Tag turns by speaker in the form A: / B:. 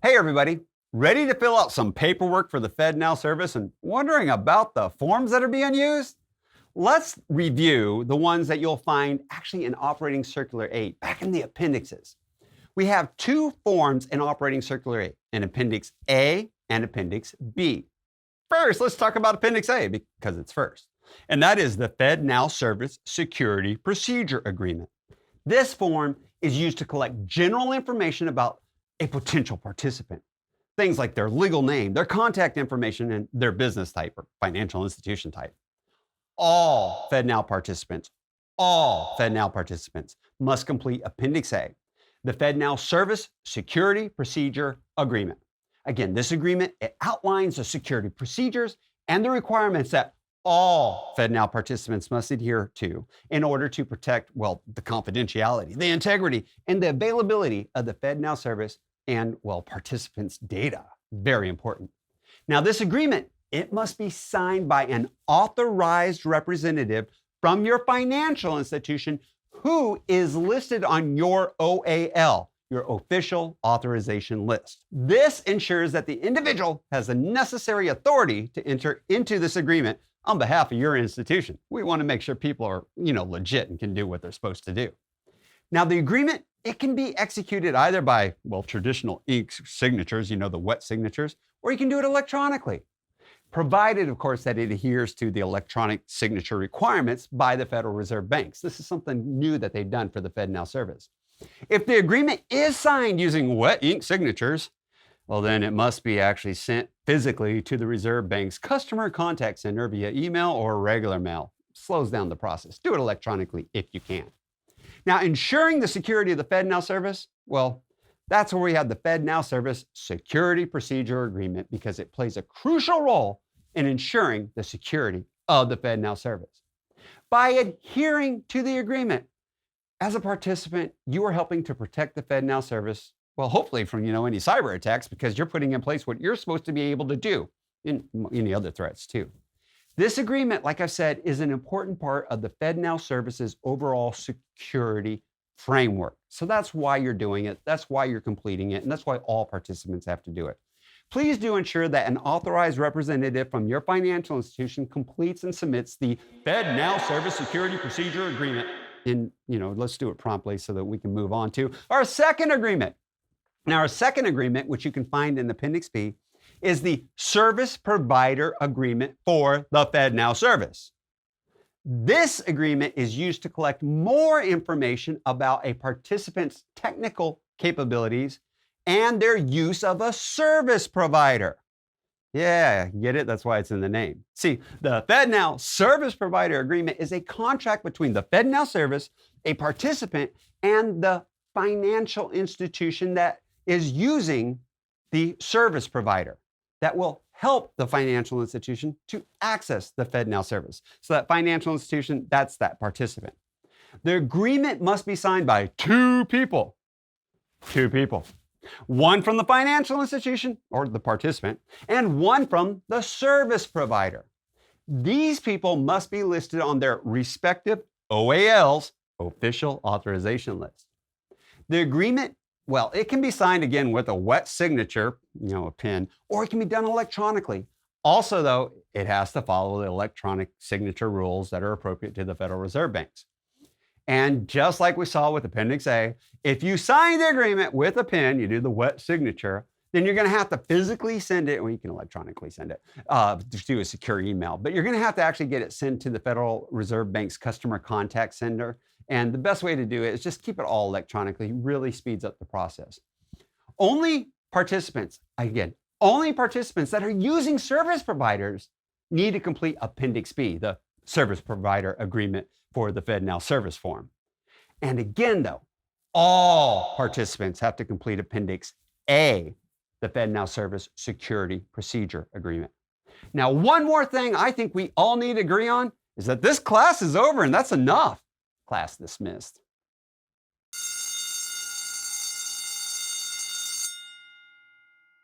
A: Hey everybody, ready to fill out some paperwork for the FedNow Service and wondering about the forms that are being used? Let's review the ones that you'll find actually in Operating Circular 8, back in the appendixes. We have two forms in Operating Circular 8, an Appendix A and Appendix B. First, let's talk about Appendix A because it's first, and that is the FedNow Service Security Procedure Agreement. This form is used to collect general information about a potential participant. Things like their legal name, their contact information, and their business type or financial institution type. All FedNow participants must complete Appendix A, the FedNow Service Security Procedure Agreement. Again, this agreement, it outlines the security procedures and the requirements that all FedNow participants must adhere to in order to protect, well, the confidentiality, the integrity, and the availability of the FedNow service and, well, participants' data. Very important. Now, this agreement, it must be signed by an authorized representative from your financial institution who is listed on your OAL, your official authorization list. This ensures that the individual has the necessary authority to enter into this agreement on behalf of your institution. We want to make sure people are, legit and can do what they're supposed to do. Now, the agreement, it can be executed either by, well, traditional ink signatures, the wet signatures, or you can do it electronically, provided, of course, that it adheres to the electronic signature requirements by the Federal Reserve banks. This is something new that they've done for the FedNow Service. If the agreement is signed using wet ink signatures, well, then it must be actually sent physically to the Reserve Bank's customer contact center via email or regular mail. Slows down the process. Do it electronically if you can. Now, ensuring the security of the FedNow Service, well, that's where we have the FedNow Service Security Procedure Agreement because it plays a crucial role in ensuring the security of the FedNow Service. By adhering to the agreement, as a participant, you are helping to protect the FedNow Service, well, hopefully from, any cyber attacks because you're putting in place what you're supposed to be able to do in any other threats too. This agreement, like I've said, is an important part of the FedNow Service's overall security framework. So that's why you're doing it, that's why you're completing it, and that's why all participants have to do it. Please do ensure that an authorized representative from your financial institution completes and submits the FedNow Service Security Procedure Agreement. And, let's do it promptly so that we can move on to our second agreement. Now, our second agreement, which you can find in Appendix B, is the Service Provider Agreement for the FedNow Service. This agreement is used to collect more information about a participant's technical capabilities and their use of a service provider. Yeah, get it? That's why it's in the name. See, the FedNow Service Provider Agreement is a contract between the FedNow Service, a participant, and the financial institution that is using the service provider that will help the financial institution to access the FedNow Service. So that financial institution, that's that participant. The agreement must be signed by two people. One from the financial institution, or the participant, and one from the service provider. These people must be listed on their respective OAL's official authorization list. The agreement, well, it can be signed again with a wet signature, a pen, or it can be done electronically. Also, though, it has to follow the electronic signature rules that are appropriate to the Federal Reserve banks. And just like we saw with Appendix A, if you sign the agreement with a pen, you do the wet signature, then you're going to have to physically send it, or you can electronically send it, just do a secure email. But you're going to have to actually get it sent to the Federal Reserve Bank's customer contact center. And the best way to do it is just keep it all electronically. It really speeds up the process. Only participants that are using service providers need to complete Appendix B, the Service Provider Agreement for the FedNow Service form. And again, though, all participants have to complete Appendix A, the FedNow Service Security Procedure Agreement. Now, one more thing I think we all need to agree on is that this class is over and that's enough. Class dismissed.